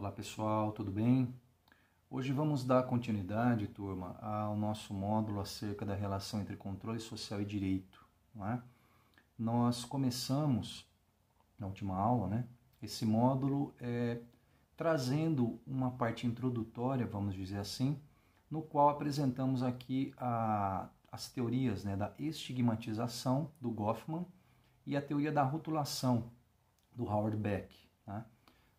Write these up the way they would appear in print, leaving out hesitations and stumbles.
Olá pessoal, tudo bem? Hoje vamos dar continuidade, turma, ao nosso módulo acerca da relação entre controle social e direito, não é? Nós começamos, na última aula, né, esse módulo trazendo uma parte introdutória, vamos dizer assim, no qual apresentamos aqui as teorias, né, da estigmatização, do Goffman, e a teoria da rotulação, do Howard Beck, né?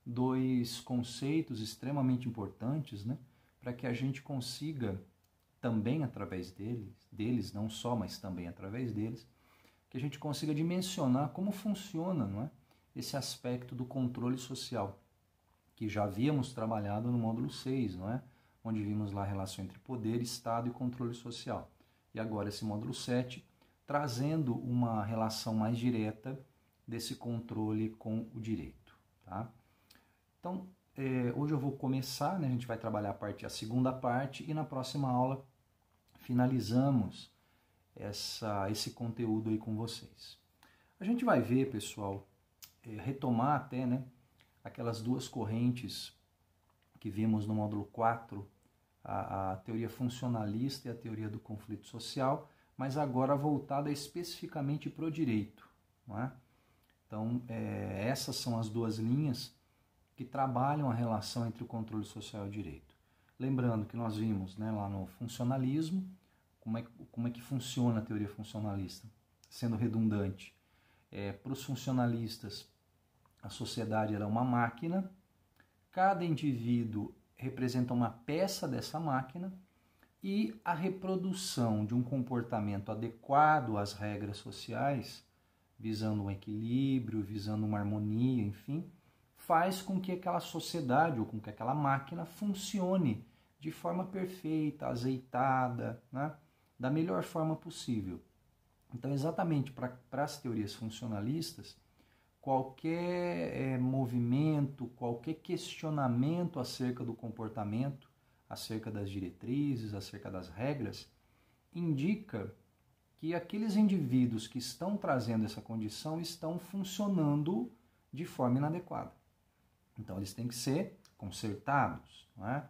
Dois conceitos extremamente importantes, né, para que a gente consiga também através deles, não só, mas também através deles, que a gente consiga dimensionar como funciona, não é, esse aspecto do controle social, que já havíamos trabalhado no módulo 6, não é, onde vimos lá a relação entre poder, Estado e controle social. E agora esse módulo 7, trazendo uma relação mais direta desse controle com o direito, tá? Então, hoje eu vou começar, né, a gente vai trabalhar a segunda parte e na próxima aula finalizamos esse conteúdo aí com vocês. A gente vai ver, pessoal, retomar até, né, aquelas duas correntes que vimos no módulo 4, a teoria funcionalista e a teoria do conflito social, mas agora voltada especificamente para o direito, não é? Então, essas são as duas linhas que trabalham a relação entre o controle social e o direito. Lembrando que nós vimos, né, lá no funcionalismo, como é que funciona a teoria funcionalista, sendo redundante. Para os funcionalistas, a sociedade é uma máquina, cada indivíduo representa uma peça dessa máquina e a reprodução de um comportamento adequado às regras sociais, visando um equilíbrio, visando uma harmonia, enfim, faz com que aquela sociedade ou com que aquela máquina funcione de forma perfeita, azeitada, né? Da melhor forma possível. Então, exatamente para as teorias funcionalistas, qualquer movimento, qualquer questionamento acerca do comportamento, acerca das diretrizes, acerca das regras, indica que aqueles indivíduos que estão trazendo essa condição estão funcionando de forma inadequada. Então, eles têm que ser consertados, não é?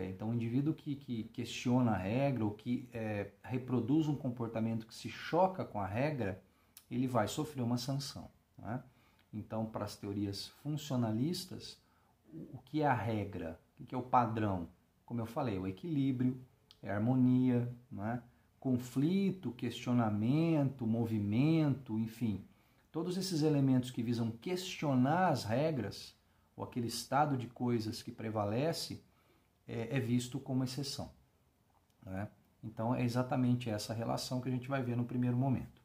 Então, o indivíduo que questiona a regra ou que reproduz um comportamento que se choca com a regra, ele vai sofrer uma sanção, não é? Então, para as teorias funcionalistas, o que é a regra? O que é o padrão? Como eu falei, o equilíbrio, a harmonia, não é? Conflito, questionamento, movimento, enfim, todos esses elementos que visam questionar as regras, ou aquele estado de coisas que prevalece, é visto como exceção, né? Então, é exatamente essa relação que a gente vai ver no primeiro momento.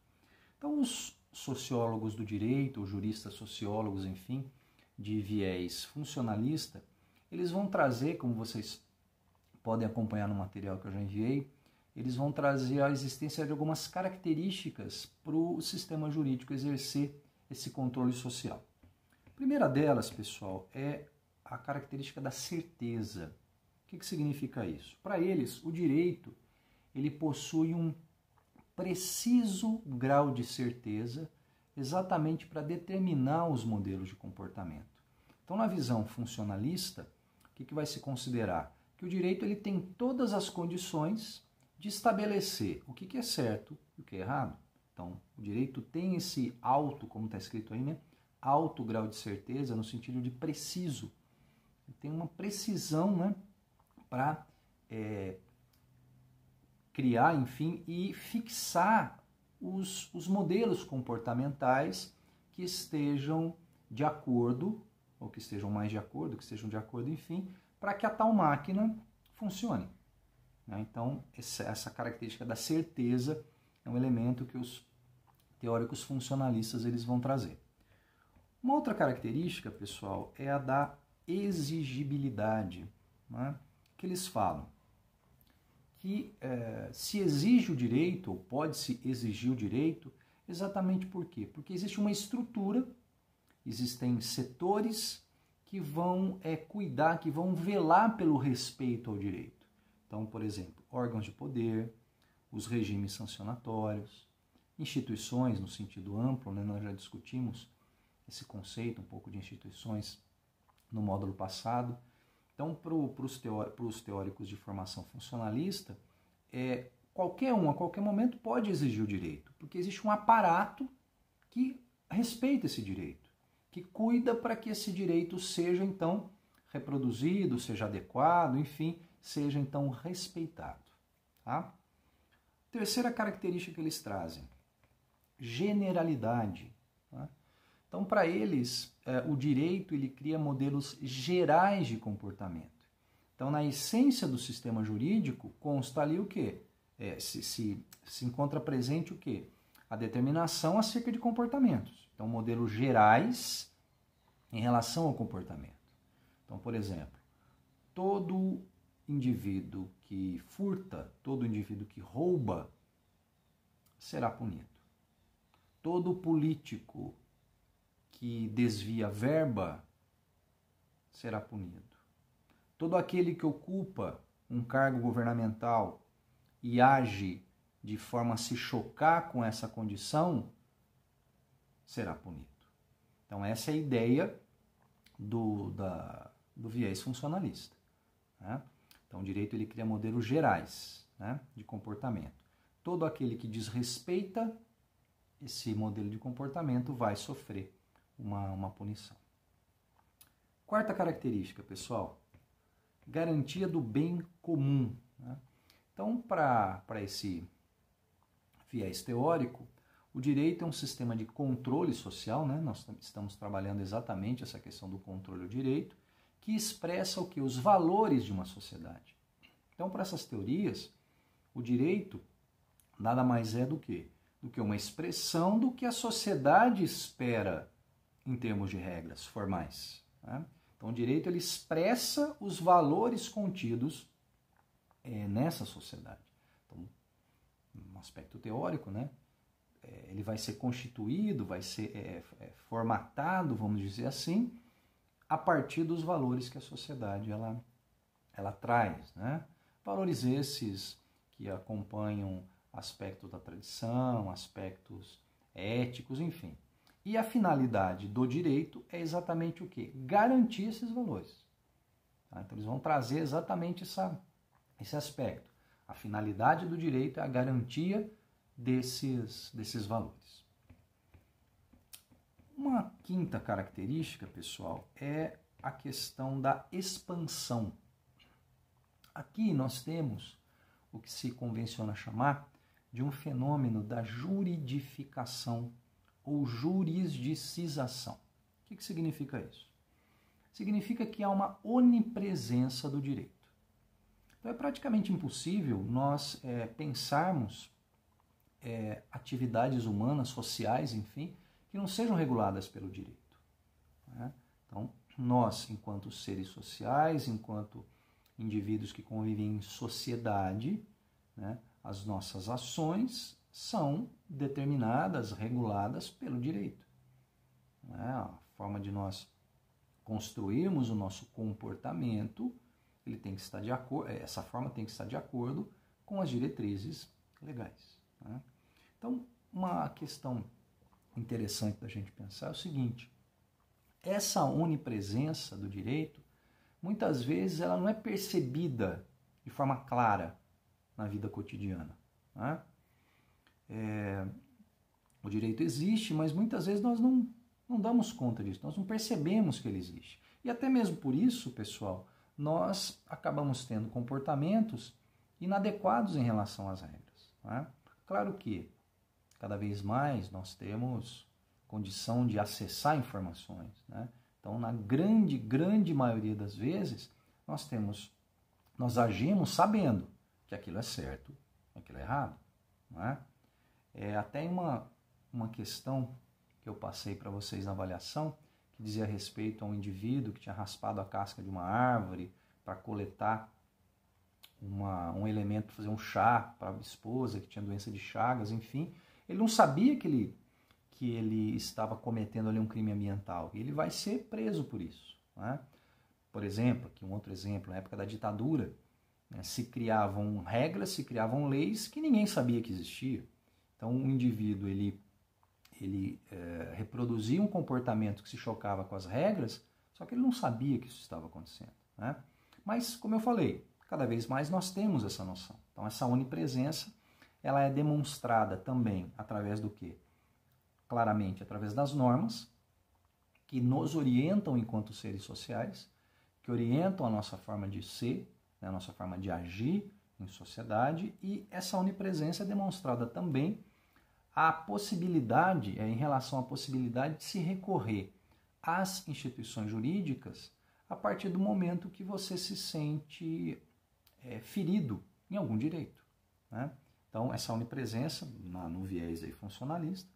Então, os sociólogos do direito, os juristas sociólogos, enfim, de viés funcionalista, eles vão trazer, como vocês podem acompanhar no material que eu já enviei, eles vão trazer a existência de algumas características para o sistema jurídico exercer esse controle social. A primeira delas, pessoal, é a característica da certeza. O que significa isso? Para eles, o direito ele possui um preciso grau de certeza exatamente para determinar os modelos de comportamento. Então, na visão funcionalista, o que vai se considerar? Que o direito ele tem todas as condições de estabelecer o que é certo e o que é errado. Então, o direito tem esse alto, como está escrito aí, né? Alto grau de certeza no sentido de preciso. Ele tem uma precisão, né, para criar, enfim, e fixar os modelos comportamentais que estejam de acordo, ou que estejam mais de acordo, que estejam de acordo, enfim, para que a tal máquina funcione. Então, essa característica da certeza é um elemento que os teóricos funcionalistas eles vão trazer. Uma outra característica, pessoal, é a da exigibilidade, né? Que eles falam que se exige o direito, ou pode-se exigir o direito, exatamente por quê? Porque existe uma estrutura, existem setores que vão cuidar, que vão velar pelo respeito ao direito. Então, por exemplo, órgãos de poder, os regimes sancionatórios, instituições no sentido amplo, né? Nós já discutimos esse conceito, um pouco de instituições no módulo passado. Então, para os teóricos de formação funcionalista, qualquer um, a qualquer momento, pode exigir o direito, porque existe um aparato que respeita esse direito, que cuida para que esse direito seja, então, reproduzido, seja adequado, enfim, seja, então, respeitado. Tá? Terceira característica que eles trazem, generalidade. Tá? Então, para eles, o direito ele cria modelos gerais de comportamento. Então, na essência do sistema jurídico, consta ali o quê? Se encontra presente o quê? A determinação acerca de comportamentos. Então, modelos gerais em relação ao comportamento. Então, por exemplo, todo indivíduo que furta, todo indivíduo que rouba, será punido. Todo político que desvia verba será punido. Todo aquele que ocupa um cargo governamental e age de forma a se chocar com essa condição será punido. Então essa é a ideia do viés funcionalista. Né? Então o direito ele cria modelos gerais, né, de comportamento. Todo aquele que desrespeita esse modelo de comportamento vai sofrer uma punição. Quarta característica, pessoal, garantia do bem comum. Né? Então, para esse viés teórico, o direito é um sistema de controle social, né? Nós estamos trabalhando exatamente essa questão do controle do direito, que expressa o que? Os valores de uma sociedade. Então, para essas teorias, o direito nada mais é do que uma expressão do que a sociedade espera em termos de regras formais. Né? Então, o direito ele expressa os valores contidos nessa sociedade. Então, um aspecto teórico, né? Ele vai ser constituído, vai ser formatado, vamos dizer assim, a partir dos valores que a sociedade ela traz. Né? Valores esses que acompanham aspectos da tradição, aspectos éticos, enfim. E a finalidade do direito é exatamente o quê? Garantir esses valores. Tá? Então, eles vão trazer exatamente esse aspecto. A finalidade do direito é a garantia desses valores. Uma quinta característica, pessoal, é a questão da expansão. Aqui nós temos o que se convenciona chamar de um fenômeno da juridificação ou jurisdicização. O que significa isso? Significa que há uma onipresença do direito. Então é praticamente impossível nós pensarmos atividades humanas, sociais, enfim, que não sejam reguladas pelo direito. Né? Então, nós, enquanto seres sociais, enquanto indivíduos que convivem em sociedade, né, as nossas ações são determinadas, reguladas pelo direito. Né? A forma de nós construirmos o nosso comportamento, ele tem que estar de acordo, essa forma tem que estar de acordo com as diretrizes legais. Né? Então, uma questão interessante da gente pensar é o seguinte: essa onipresença do direito, muitas vezes, ela não é percebida de forma clara na vida cotidiana. Né? O direito existe, mas muitas vezes nós não damos conta disso, nós não percebemos que ele existe. E até mesmo por isso, pessoal, nós acabamos tendo comportamentos inadequados em relação às regras. Né? Claro que cada vez mais nós temos condição de acessar informações. Né? Então, na grande maioria das vezes, nós agimos sabendo que aquilo é certo, aquilo é errado. Não é? Até uma questão que eu passei para vocês na avaliação, que dizia respeito a um indivíduo que tinha raspado a casca de uma árvore para coletar um elemento para fazer um chá para a esposa que tinha doença de Chagas, enfim. Ele não sabia que ele estava cometendo ali um crime ambiental e ele vai ser preso por isso. Né? Por exemplo, aqui um outro exemplo, na época da ditadura, né, se criavam regras, se criavam leis que ninguém sabia que existia. Então, o indivíduo ele reproduzia um comportamento que se chocava com as regras, Só que ele não sabia que isso estava acontecendo, né? Mas, como eu falei, cada vez mais nós temos essa noção. Então, essa onipresença, ela é demonstrada também através do quê? Claramente, através das normas, que nos orientam enquanto seres sociais, que orientam a nossa forma de ser, né, a nossa forma de agir em sociedade, e essa onipresença é demonstrada também a possibilidade, em relação à possibilidade de se recorrer às instituições jurídicas a partir do momento que você se sente ferido em algum direito, né? Então, essa onipresença, no viés aí funcionalista,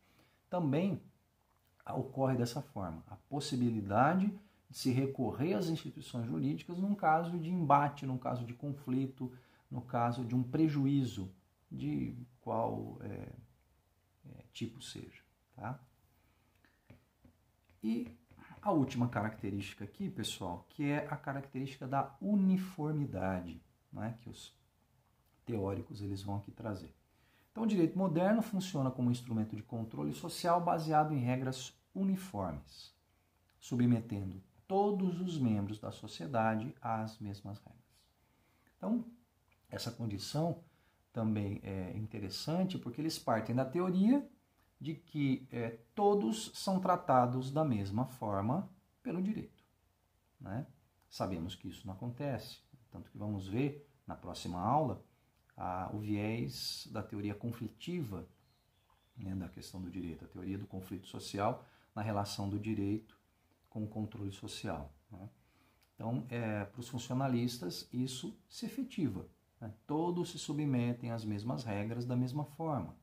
também ocorre dessa forma. A possibilidade de se recorrer às instituições jurídicas num caso de embate, num caso de conflito, no caso de um prejuízo de qual tipo seja, tá? E a última característica aqui, pessoal, que é a característica da uniformidade, né, que os teóricos eles vão aqui trazer. Então, o direito moderno funciona como um instrumento de controle social baseado em regras uniformes, submetendo todos os membros da sociedade às mesmas regras. Então, essa condição também é interessante porque eles partem da teoria de que todos são tratados da mesma forma pelo direito, né? Sabemos que isso não acontece, tanto que vamos ver na próxima aula o viés da teoria conflitiva, né, da questão do direito, a teoria do conflito social na relação do direito com o controle social, né? Então, para os funcionalistas, isso se efetiva, né? Todos se submetem às mesmas regras da mesma forma.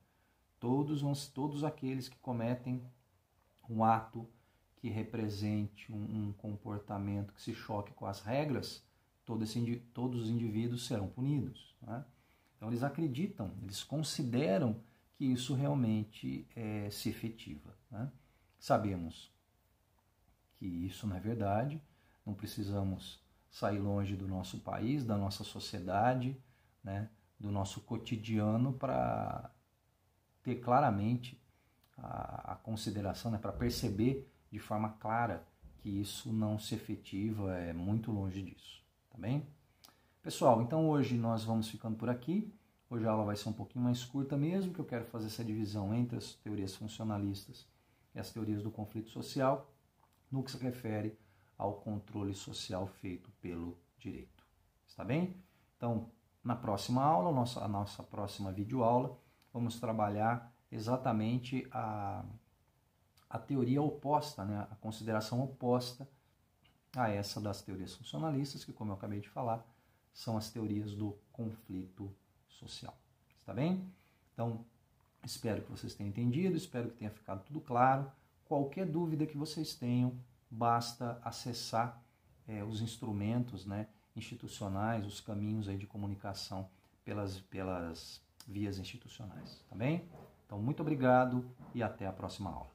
Todos aqueles que cometem um ato que represente um comportamento que se choque com as regras, todos os indivíduos serão punidos, né? Então, eles acreditam, eles consideram que isso realmente se efetiva, né? Sabemos que isso não é verdade, não precisamos sair longe do nosso país, da nossa sociedade, né, do nosso cotidiano para ter claramente a consideração, né, para perceber de forma clara que isso não se efetiva, é muito longe disso, tá bem? Pessoal, então hoje nós vamos ficando por aqui. Hoje a aula vai ser um pouquinho mais curta mesmo, que eu quero fazer essa divisão entre as teorias funcionalistas e as teorias do conflito social, no que se refere ao controle social feito pelo direito. Está bem? Então, na próxima aula, a nossa próxima videoaula, vamos trabalhar exatamente a teoria oposta, né? A consideração oposta a essa das teorias funcionalistas, que, como eu acabei de falar, são as teorias do conflito social. Está bem? Então, espero que vocês tenham entendido, espero que tenha ficado tudo claro. Qualquer dúvida que vocês tenham, basta acessar os instrumentos, né, institucionais, os caminhos aí de comunicação pelas vias institucionais. Tá bem? Então, muito obrigado e até a próxima aula.